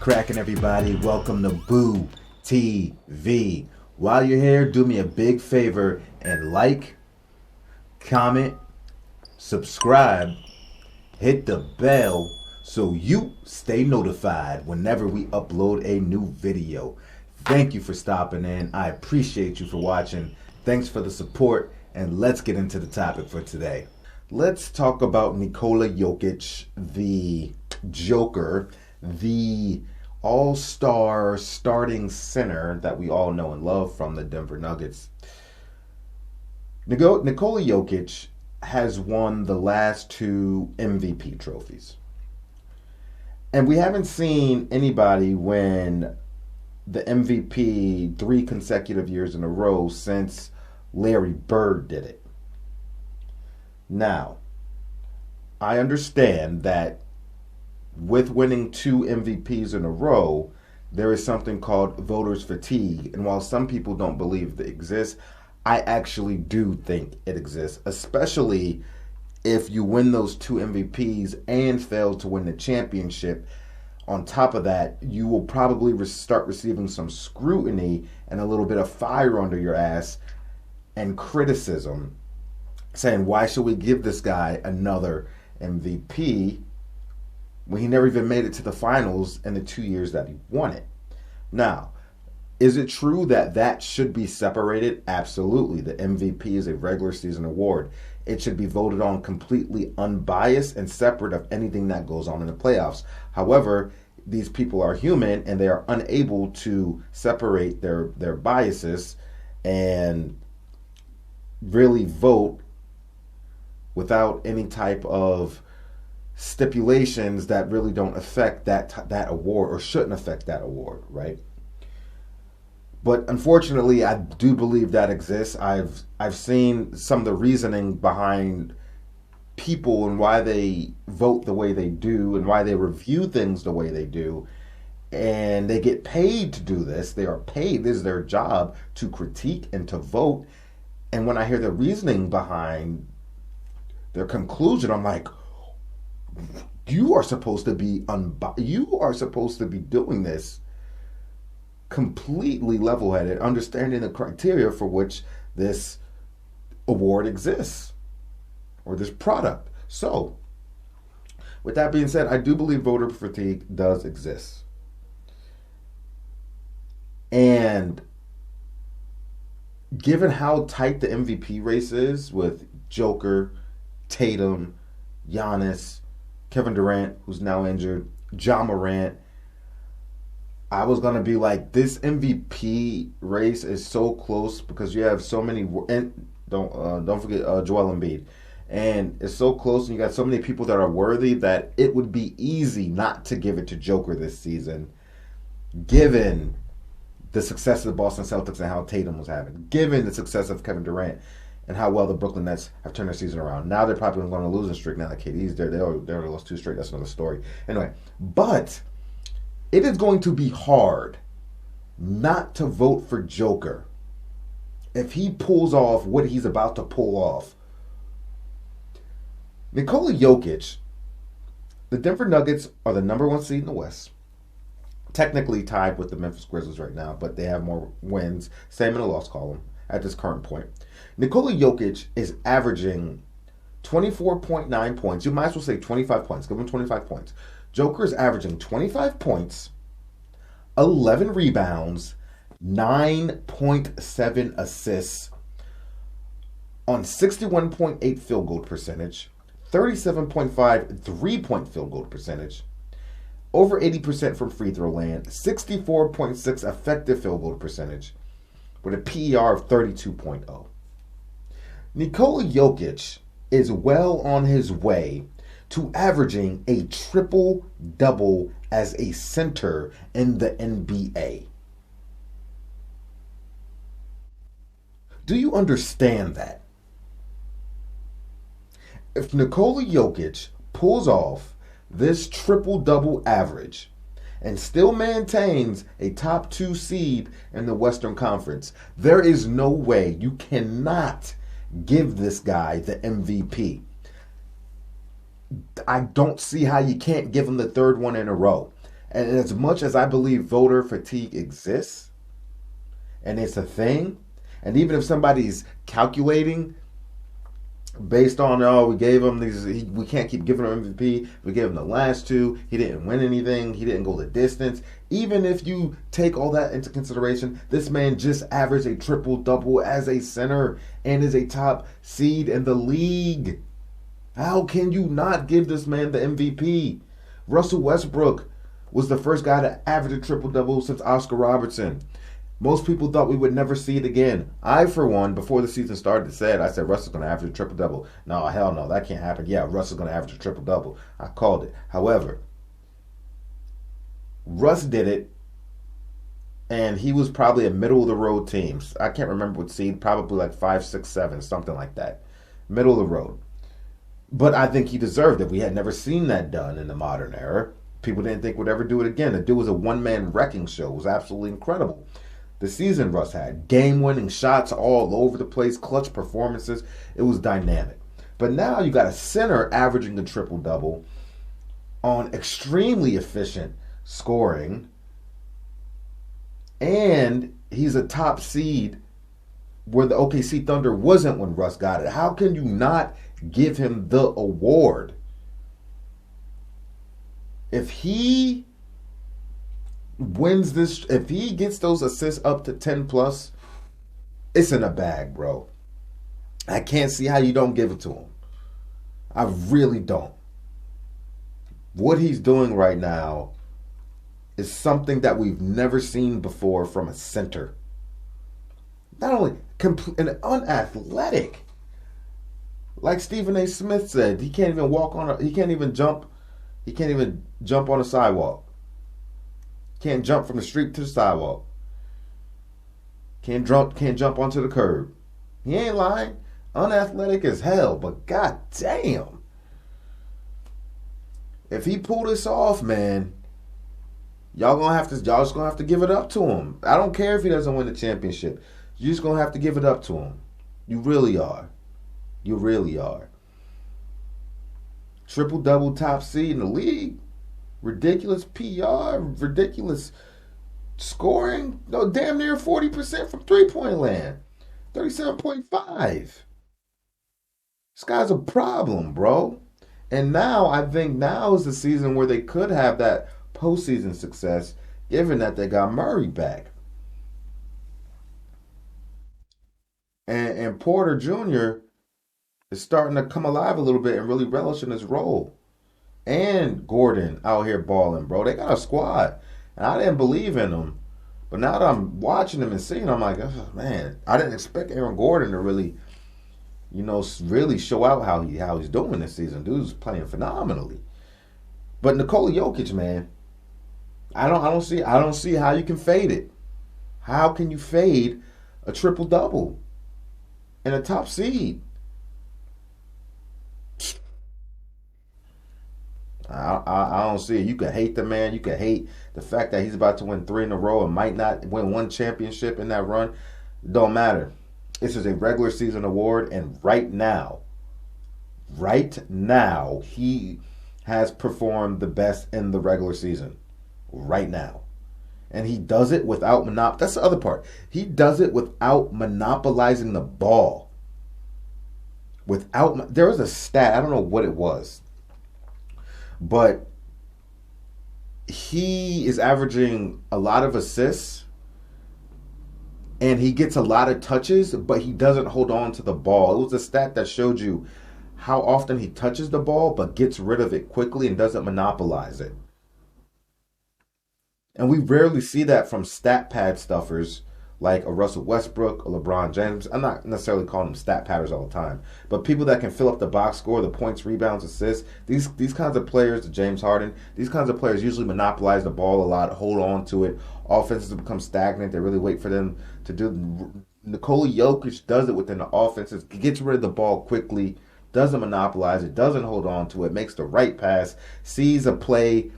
cracking, everybody? Welcome to Boo TV. While you're here, do me a big favor and like, comment, subscribe, hit the bell so you stay notified whenever we upload a new video. Thank you for stopping in. I appreciate you for watching. Thanks for the support, and let's get into the topic for today. Let's talk about Nikola Jokic, the Joker, the all-star starting center that we all know and love from the Denver Nuggets. Nikola Jokic has won the last two MVP trophies. And we haven't seen anybody win the MVP 3 consecutive years in a row since Larry Bird did it. Now, I understand that with winning 2 MVPs in a row, there is something called voters fatigue. And while some people don't believe it exists, I actually do think it exists, especially if you win those 2 MVPs and fail to win the championship. On top of that, you will probably start receiving some scrutiny and a little bit of fire under your ass and criticism, saying, why should we give this guy another MVP when he never even made it to the finals in the 2 years that he won it? Now, is it true that that should be separated? Absolutely. The MVP is a regular season award. It should be voted on completely unbiased and separate of anything that goes on in the playoffs. However, these people are human and they are unable to separate their biases and really vote without any type of stipulations that really don't affect that award, or shouldn't affect that award, right? But unfortunately, I do believe that exists. I've seen some of the reasoning behind people and why they vote the way they do and why they review things the way they do. And they get paid to do this. They are paid. This is their job, to critique and to vote. And when I hear the reasoning behind their conclusion, I'm like, you are supposed to be you are supposed to be doing this completely level-headed, understanding the criteria for which this award exists, or this product. So, with that being said, I do believe voter fatigue does exist. And given how tight the MVP race is with Joker, Tatum, Giannis, Kevin Durant, who's now injured, Ja Morant, I was going to be like, this MVP race is so close because you have so many, and don't forget Joel Embiid. And it's so close, and you got so many people that are worthy that it would be easy not to give it to Joker this season, given the success of the Boston Celtics and how Tatum was having, given the success of Kevin Durant and how well the Brooklyn Nets have turned their season around. Now they're probably going to lose a streak now that KD's there. They already lost 2 straight. That's another story. Anyway, but it is going to be hard not to vote for Joker if he pulls off what he's about to pull off. Nikola Jokic, the Denver Nuggets are the #1 seed in the West. Technically tied with the Memphis Grizzlies right now, but they have more wins. Same in the loss column at this current point. Nikola Jokic is averaging 24.9 points. You might as well say 25 points. Give him 25 points. Joker is averaging 25 points, 11 rebounds, 9.7 assists on 61.8 field goal percentage, 37.5 3-point field goal percentage, over 80% from free throw land, 64.6 effective field goal percentage, with a PER of 32.0. Nikola Jokic is well on his way to averaging a triple-double as a center in the NBA. Do you understand that? If Nikola Jokic pulls off this triple-double average and still maintains a top 2 seed in the Western Conference, there is no way, you cannot give this guy the MVP. I don't see how you can't give him the 3rd one in a row. And as much as I believe voter fatigue exists, and it's a thing, and even if somebody's calculating based on, oh, we gave him these, we can't keep giving him MVP, we gave him the last two, he didn't win anything, he didn't go the distance. Even if you take all that into consideration, this man just averaged a triple double as a center and is a top seed in the league. How can you not give this man the MVP? Russell Westbrook was the first guy to average a triple double since Oscar Robertson. Most people thought we would never see it again. I, for one, before the season started, I said Russell's going to average a triple-double. No, hell no, that can't happen. Yeah, Russell's going to average a triple-double. I called it. However, Russ did it, and he was probably a middle-of-the-road team. I can't remember what seed, probably like 5, 6, 7, something like that. Middle of the road. But I think he deserved it. We had never seen that done in the modern era. People didn't think we'd ever do it again. The dude was a one-man wrecking show. It was absolutely incredible. The season Russ had, game-winning shots all over the place, clutch performances. It was dynamic. But now you got a center averaging a triple-double on extremely efficient scoring, and he's a top seed where the OKC Thunder wasn't when Russ got it. How can you not give him the award? If he wins this, if he gets those assists up to 10 plus, it's in a bag, bro. I can't see how you don't give it to him. I really don't. What he's doing right now is something that we've never seen before from a center. Not only and unathletic. Like Stephen A. Smith said, he can't even jump on a sidewalk. Can't jump from the street to the sidewalk. Can't jump onto the curb. He ain't lying. Unathletic as hell, but god damn. If he pull this off, man, y'all just gonna have to give it up to him. I don't care if he doesn't win the championship. You're just gonna have to give it up to him. You really are. You really are. Triple-double top seed in the league. Ridiculous PR, ridiculous scoring. No, damn near 40% from three-point land. 37.5. This guy's a problem, bro. And now, I think now is the season where they could have that postseason success, given that they got Murray back. And Porter Jr. is starting to come alive a little bit and really relish in his role. And Gordon out here balling, bro. They got a squad. And I didn't believe in them. But now that I'm watching them and seeing them, I'm like, oh, man, I didn't expect Aaron Gordon to really, really show out how he's doing this season. Dude's playing phenomenally. But Nikola Jokic, man, I don't see how you can fade it. How can you fade a triple-double and a top seed? I don't see it. You can hate the man. You can hate the fact that he's about to win 3 in a row and might not win one championship in that run. Don't matter. This is a regular season award, and right now, he has performed the best in the regular season. Right now. And he does it without that's the other part. He does it without monopolizing the ball. There was a stat, I don't know what it was, but he is averaging a lot of assists and he gets a lot of touches, but he doesn't hold on to the ball. It was a stat that showed you how often he touches the ball but gets rid of it quickly and doesn't monopolize it. And we rarely see that from stat pad stuffers like a Russell Westbrook, a LeBron James. I'm not necessarily calling them stat padders all the time, but people that can fill up the box score, the points, rebounds, assists. These kinds of players, the James Harden, these kinds of players usually monopolize the ball a lot, hold on to it. Offenses become stagnant. They really wait for them to do. Nikola Jokic does it within the offenses, gets rid of the ball quickly, doesn't monopolize it, doesn't hold on to it, makes the right pass, sees a play,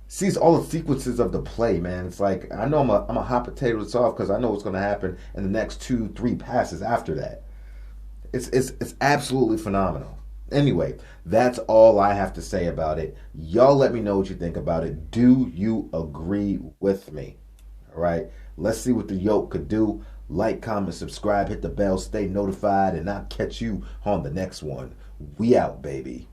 sees all the sequences of the play, man. It's like, I know I'm a hot potato to solve because I know what's going to happen in the next 2-3 passes after that. It's absolutely phenomenal. Anyway, that's all I have to say about it. Y'all let me know what you think about it. Do you agree with me? All right. Let's see what the yoke could do. Like, comment, subscribe, hit the bell, stay notified, and I'll catch you on the next one. We out, baby.